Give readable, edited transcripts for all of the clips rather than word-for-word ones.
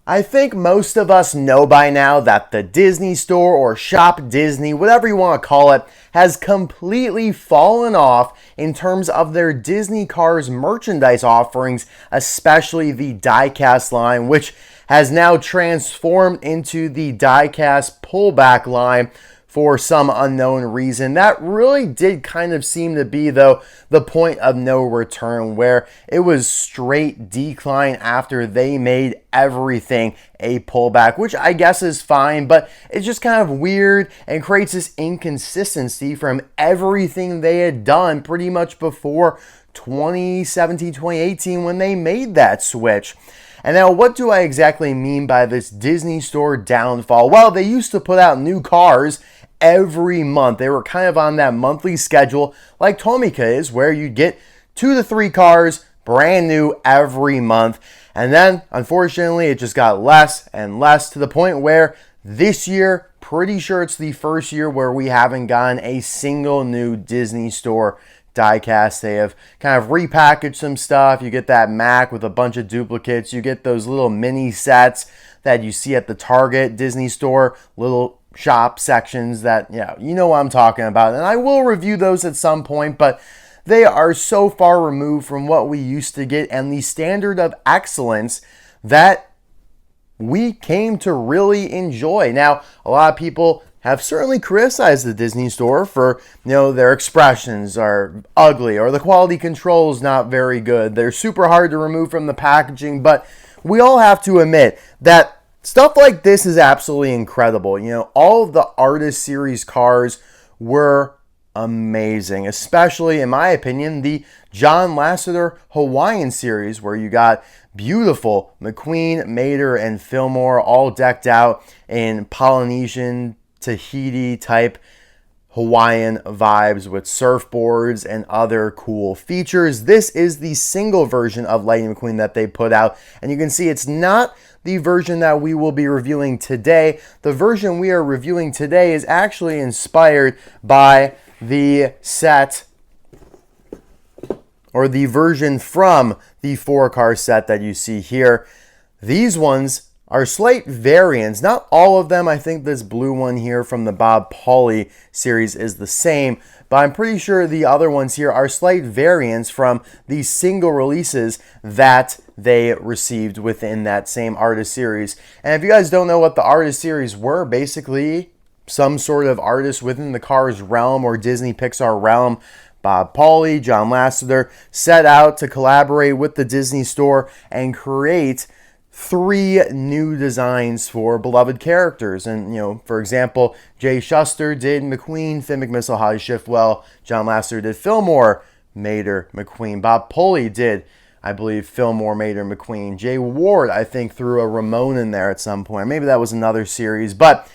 I think most of us know by now that the Disney Store or Shop Disney, whatever you want to call it, has completely fallen off in terms of their Disney Cars merchandise offerings, especially the diecast line, which has now transformed into the diecast pullback line for some unknown reason. That really did kind of seem to be, though, the point of no return, where it was straight decline after they made everything a pullback, which I guess is fine, but it's just kind of weird and creates this inconsistency from everything they had done pretty much before 2017, 2018 when they made that switch. And now, what do I exactly mean by this Disney Store downfall? Well, they used to put out new cars every month. They were kind of on that monthly schedule like Tomica is, where you get 2 to 3 cars brand new every month. And then, unfortunately, it just got less and less to the point where this year, pretty sure it's the first year where we haven't gotten a single new Disney Store diecast. They have kind of repackaged some stuff. You get that Mac with a bunch of duplicates. You get those little mini sets that you see at the Target Disney Store, little shop sections that, you know what I'm talking about. And I will review those at some point, but they are so far removed from what we used to get and the standard of excellence that we came to really enjoy. Now, a lot of people have certainly criticized the Disney Store for, their expressions are ugly or the quality control is not very good. They're super hard to remove from the packaging, but we all have to admit that stuff like this is absolutely incredible. All of the Artist Series cars were amazing, especially, in my opinion, the John Lasseter Hawaiian series, where you got beautiful McQueen, Mater, and Fillmore all decked out in Polynesian, Tahiti type Hawaiian vibes with surfboards and other cool features. This is the single version of Lightning McQueen that they put out, and you can see it's not the version that we will be reviewing today. The version we are reviewing today is actually inspired by the set, or the version from the 4-car set that you see here. These ones are slight variants, not all of them. I think this blue one here from the Bob Pauly series is the same, but I'm pretty sure the other ones here are slight variants from the single releases that they received within that same Artist Series. And if you guys don't know what the Artist Series were, basically some sort of artist within the Cars realm or Disney Pixar realm, Bob Pauly, John Lasseter, set out to collaborate with the Disney Store and create 3 new designs for beloved characters. And, for example, Jay Shuster did McQueen, McMissile, Holley Shiftwell. John Lasseter did Fillmore, Mater, McQueen. Bob Pauly did, I believe, Fillmore, Mater, McQueen. Jay Ward, I think, threw a Ramone in there at some point. Maybe that was another series. But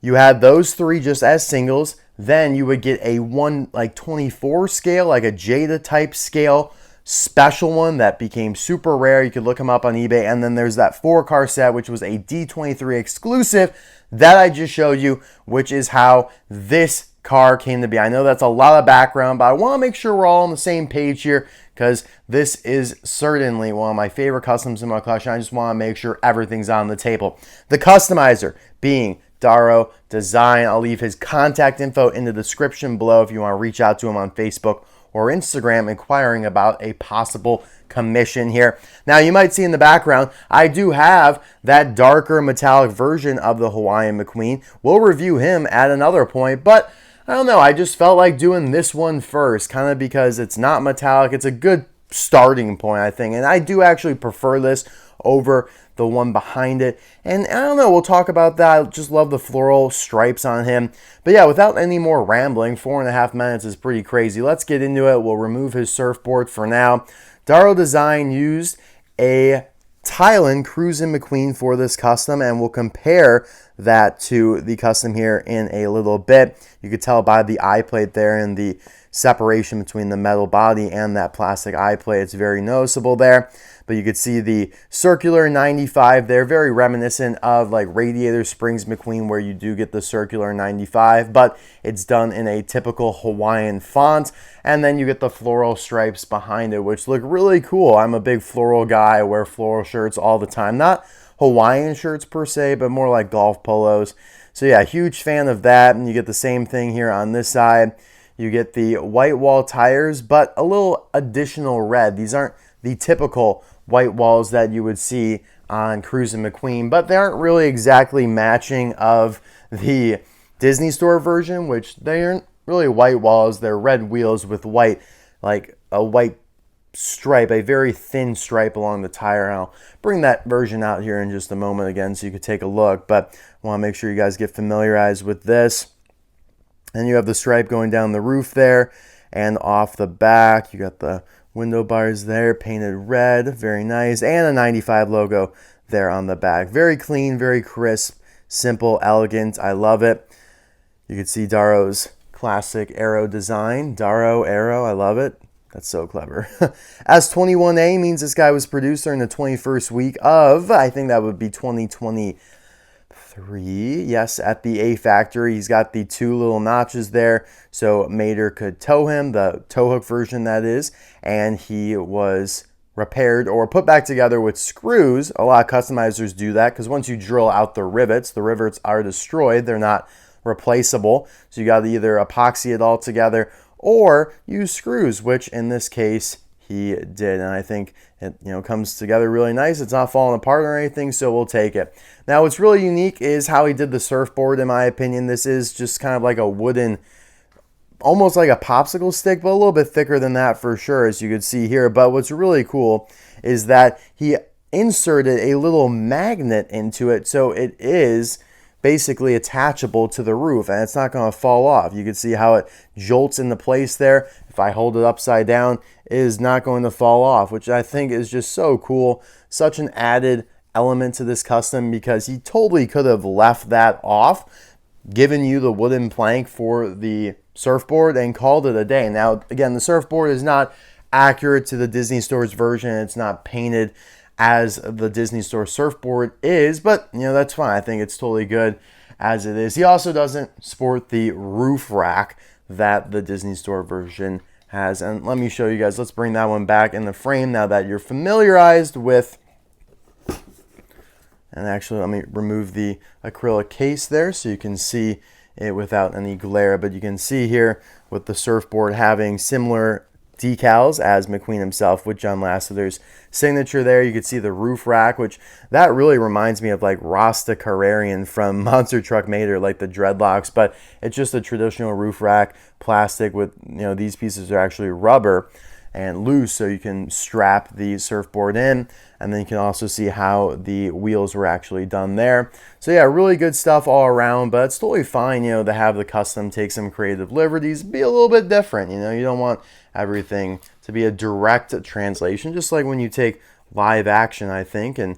you had those 3 just as singles. Then you would get a 1/24 scale, like a Jada type scale, special one that became super rare. You could look them up on eBay. And then there's that 4-car set, which was a D23 exclusive that I just showed you, which is how this car came to be. I know that's a lot of background, but I want to make sure we're all on the same page here, because this is certainly one of my favorite customs in my collection. I just want to make sure everything's on the table. The customizer being Darrow Design. I'll leave his contact info in the description below if you want to reach out to him on Facebook or Instagram inquiring about a possible commission here. Now, you might see in the background, I do have that darker metallic version of the Hawaiian McQueen. We'll review him at another point, but I don't know, I just felt like doing this one first, kind of because it's not metallic. It's a good starting point, I think, and I do actually prefer this over the one behind it. And I don't know, we'll talk about that. I just love the floral stripes on him. But yeah, without any more rambling, 4.5 minutes is pretty crazy. Let's get into it. We'll remove his surfboard for now. Darrow Design used a Thailand Cruisin' McQueen for this custom, and we'll compare that to the custom here in a little bit. You could tell by the eye plate there and the separation between the metal body and that plastic eye plate. It's very noticeable there. But you could see the circular 95 there, very reminiscent of like Radiator Springs McQueen, where you do get the circular 95, but it's done in a typical Hawaiian font. And then you get the floral stripes behind it, which look really cool. I'm a big floral guy. I wear floral shirts all the time. Not Hawaiian shirts per se, but more like golf polos. So yeah, huge fan of that. And you get the same thing here on this side. You get the white wall tires, but a little additional red. These aren't the typical white walls that you would see on Cruisin' McQueen, but they aren't really exactly matching of the Disney Store version, which they aren't really white walls. They're red wheels with white, like a white stripe, a very thin stripe along the tire. And I'll bring that version out here in just a moment again so you could take a look, but I want to make sure you guys get familiarized with this. And you have the stripe going down the roof there and off the back. You got the window bars there painted red, very nice, and a 95 logo there on the back. Very clean, very crisp, simple, elegant. I love it. You can see Darrow's classic arrow design. Darrow, arrow, I love it. That's so clever. S21A means this guy was produced during the 21st week of, I think that would be 2023. Yes, at the A factory. He's got the two little notches there so Mater could tow him, the tow hook version that is, and he was repaired or put back together with screws. A lot of customizers do that because once you drill out the rivets are destroyed. They're not replaceable. So you got to either epoxy it all together or use screws, which in this case he did. And I think it comes together really nice. It's not falling apart or anything, so we'll take it. Now what's really unique is how he did the surfboard, in my opinion. This is just kind of like a wooden, almost like a popsicle stick, but a little bit thicker than that for sure, as you could see here. But what's really cool is that he inserted a little magnet into it, so it is basically attachable to the roof and it's not going to fall off. You can see how it jolts into place there. If I hold it upside down, it is not going to fall off, which I think is just so cool. Such an added element to this custom because he totally could have left that off, given you the wooden plank for the surfboard and called it a day. Now, again, the surfboard is not accurate to the Disney Store's version. It's not painted as the Disney Store surfboard is, but that's fine. I think it's totally good as it is. He also doesn't sport the roof rack that the Disney Store version has. And let me show you guys. Let's bring that one back in the frame now that you're familiarized with. And actually, let me remove the acrylic case there so you can see it without any glare. But you can see here with the surfboard having similar decals as McQueen himself with John Lasseter's signature there. You can see the roof rack, which that really reminds me of like Rust-eze from Monster Truck Mater, like the dreadlocks, but it's just a traditional roof rack, plastic with, these pieces are actually rubber and loose so you can strap the surfboard in, and then you can also see how the wheels were actually done there. So yeah, really good stuff all around, but it's totally fine, to have the custom take some creative liberties, be a little bit different. You don't want everything to be a direct translation, just like when you take live action, I think, and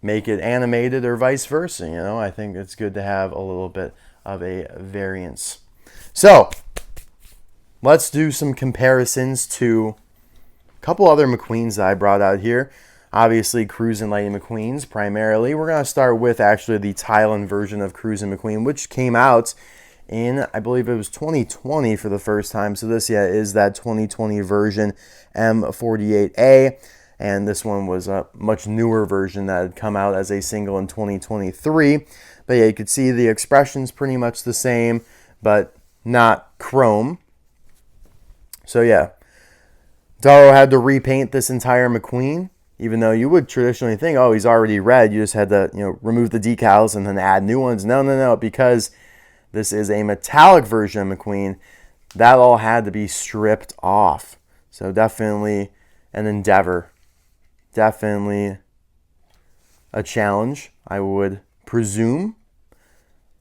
make it animated or vice versa. I think it's good to have a little bit of a variance. So let's do some comparisons to a couple other McQueens that I brought out here. Obviously, Cruisin' Lightning McQueens primarily. We're going to start with actually the Thailand version of Cruisin' McQueen, which came out in, I believe it was 2020 for the first time. So this, is that 2020 version, M48A. And this one was a much newer version that had come out as a single in 2023. But yeah, you could see the expression's pretty much the same, but not chrome. So yeah, Darrow had to repaint this entire McQueen, even though you would traditionally think, oh, he's already red. You just had to, remove the decals and then add new ones. No, because this is a metallic version of McQueen, that all had to be stripped off. So definitely an endeavor. Definitely a challenge, I would presume.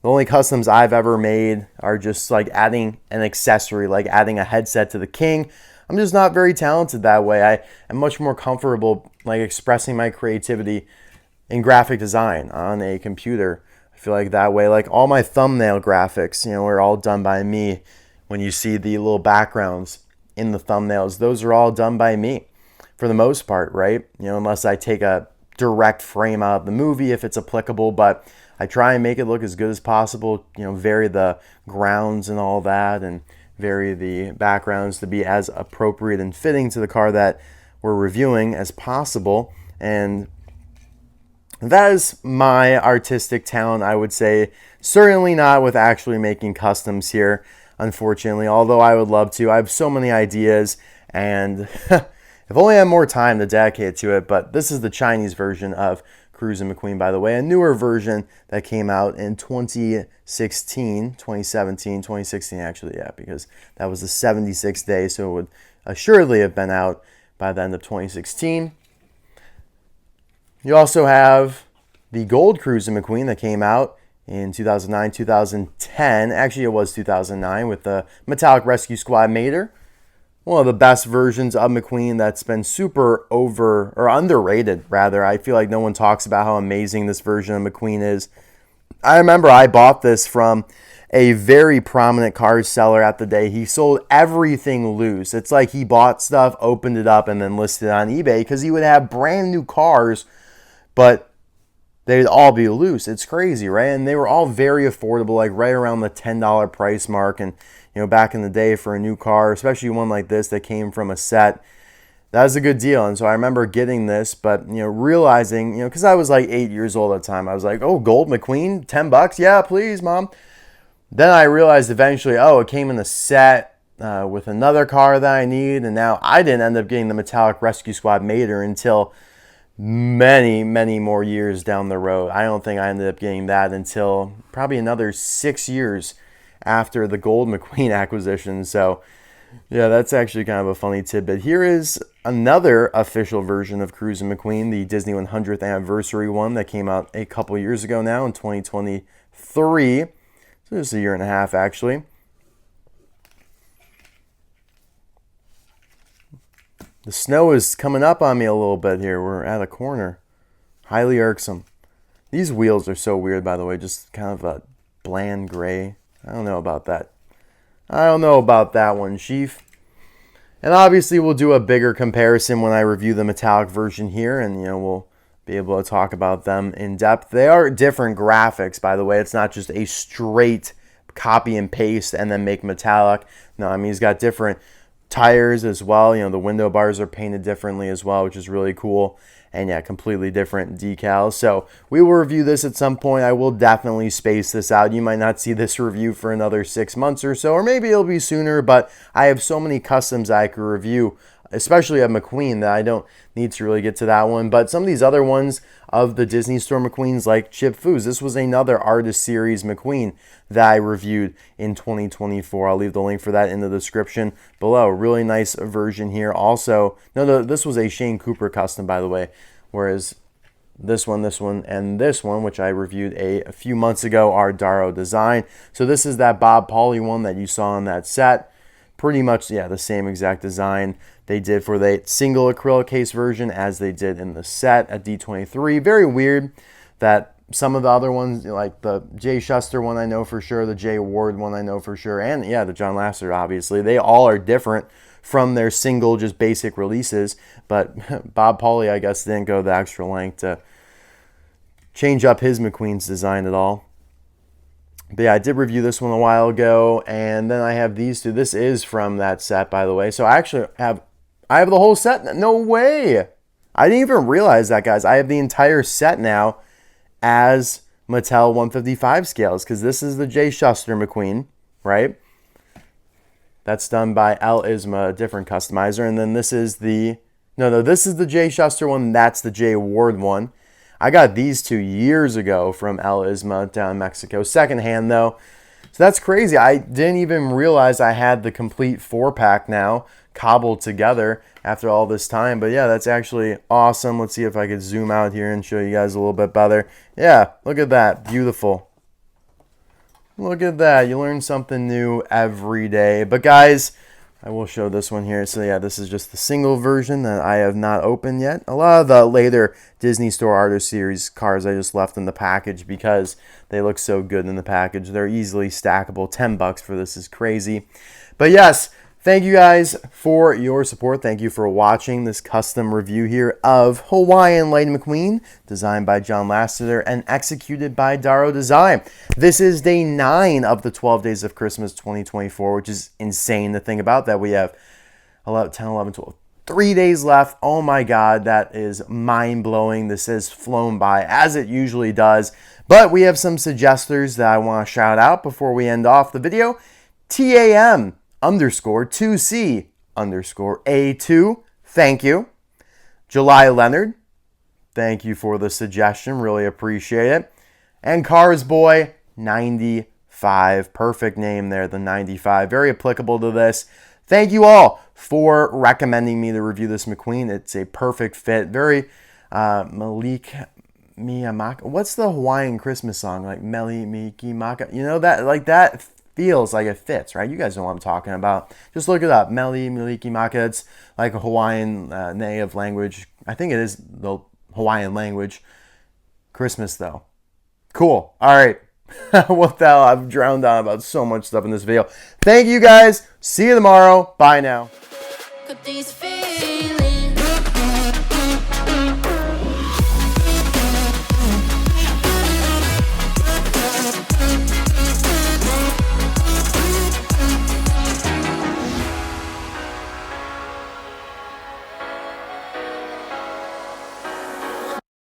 The only customs I've ever made are just like adding an accessory, like adding a headset to the King. I'm just not very talented that way. I am much more comfortable like expressing my creativity in graphic design on a computer. I feel like that way, like all my thumbnail graphics, are all done by me. When you see the little backgrounds in the thumbnails, those are all done by me for the most part, right? Unless I take a direct frame out of the movie if it's applicable, but I try and make it look as good as possible, vary the grounds and all that, and vary the backgrounds to be as appropriate and fitting to the car that we're reviewing as possible. And that is my artistic talent, I would say. Certainly not with actually making customs here, unfortunately, although I would love to. I have so many ideas, and if only I had more time to dedicate to it. But this is the Chinese version of Cruising McQueen, by the way, a newer version that came out in 2016 actually, yeah, because that was the 76th day, so it would assuredly have been out by the end of 2016. You also have the Gold Cruising McQueen that came out in 2009, 2010. Actually, it was 2009 with the Metallic Rescue Squad Mater. One of the best versions of McQueen that's been super underrated, rather. I feel like no one talks about how amazing this version of McQueen is. I remember I bought this from a very prominent car seller at the day. He sold everything loose. It's like he bought stuff, opened it up, and then listed it on eBay because he would have brand new cars, but they'd all be loose. It's crazy, right? And they were all very affordable, like right around the $10 price mark. And back in the day for a new car, especially one like this that came from a set, that was a good deal. And so I remember getting this, but realizing, because I was like 8 years old at the time, I was like, oh, Gold McQueen, $10? Yeah, please, Mom. Then I realized eventually, oh, it came in a set with another car that I need, and now I didn't end up getting the Metallic Rescue Squad Mater until many, many more years down the road. I don't think I ended up getting that until probably another 6 years after the Gold McQueen acquisition. So yeah, that's actually kind of a funny tidbit. Here is another official version of Cruising McQueen, the Disney 100th anniversary one that came out a couple years ago now in 2023. So just a year and a half actually. The snow is coming up on me a little bit here. We're at a corner. Highly irksome. These wheels are so weird, by the way, just kind of a bland gray. I don't know about that. I don't know about that one, Chief. And obviously we'll do a bigger comparison when I review the metallic version here, and we'll be able to talk about them in depth. They are different graphics, by the way. It's not just a straight copy and paste and then make metallic. No, I mean he's got different tires as well. The window bars are painted differently as well, which is really cool. And yeah, completely different decals. So we will review this at some point. I will definitely space this out. You might not see this review for another 6 months or so, or maybe it'll be sooner, but I have so many customs I could review, especially of McQueen, that I don't need to really get to that one. But some of these other ones of the Disney Store McQueens, like Chip Foos, this was another Artist Series McQueen that I reviewed in 2024. I'll leave the link for that in the description below. Really nice version here. Also, no, this was a Shane Cooper custom, by the way, whereas this one, and this one, which I reviewed a few months ago, are Darrow design. So this is that Bob Pauly one that you saw on that set. Pretty much, yeah, the same exact design they did for the single acrylic case version as they did in the set at D23. Very weird that some of the other ones, like the Jay Shuster one I know for sure, the Jay Ward one I know for sure, and yeah, the John Lasseter, obviously, they all are different from their single, just basic releases. But Bob Pauly, I guess, didn't go the extra length to change up his McQueen's design at all. But yeah, I did review this one a while ago, and then I have these two. This is from that set, by the way. So I actually have the whole set. No way! I didn't even realize that, guys. I have the entire set now as Mattel 155 scales, because this is the Jay Shuster McQueen, right? That's done by L Isma, a different customizer. And then this is the... No, this is the Jay Shuster one. That's the Jay Ward one. I got these 2 years ago from El Isma down in Mexico. Secondhand, though. So that's crazy. I didn't even realize I had the complete 4-pack now cobbled together after all this time. But yeah, that's actually awesome. Let's see if I could zoom out here and show you guys a little bit better. Yeah, look at that. Beautiful. Look at that. You learn something new every day. But guys, I will show this one here. So yeah, this is just the single version that I have not opened yet. A lot of the later Disney Store Artist Series cars I just left in the package because they look so good in the package. They're easily stackable. $10 for this is crazy. But yes, thank you guys for your support. Thank you for watching this custom review here of Hawaiian Lightning McQueen, designed by John Lasseter and executed by Darrow Design. This is day 9 of the 12 Days of Christmas 2024, which is insane to think about that we have 10, 11, 12, 3 days left. Oh my God, that is mind-blowing. This has flown by, as it usually does. But we have some suggesters that I want to shout out before we end off the video. TAM_2C_A2. Thank you. July Leonard. Thank you for the suggestion. Really appreciate it. And Cars Boy 95. Perfect name there, the 95. Very applicable to this. Thank you all for recommending me to review this McQueen. It's a perfect fit. Very Malik Miyamaka. What's the Hawaiian Christmas song? Like Meli Miki Maka. You know that, like, that feels like it fits, right? You guys know what I'm talking about. Just look it up. Meli Miliki Maka. It's like a Hawaiian native language. I think it is the Hawaiian language. Christmas though. Cool. All right. What the hell? I've drowned on about so much stuff in this video. Thank you guys. See you tomorrow. Bye now.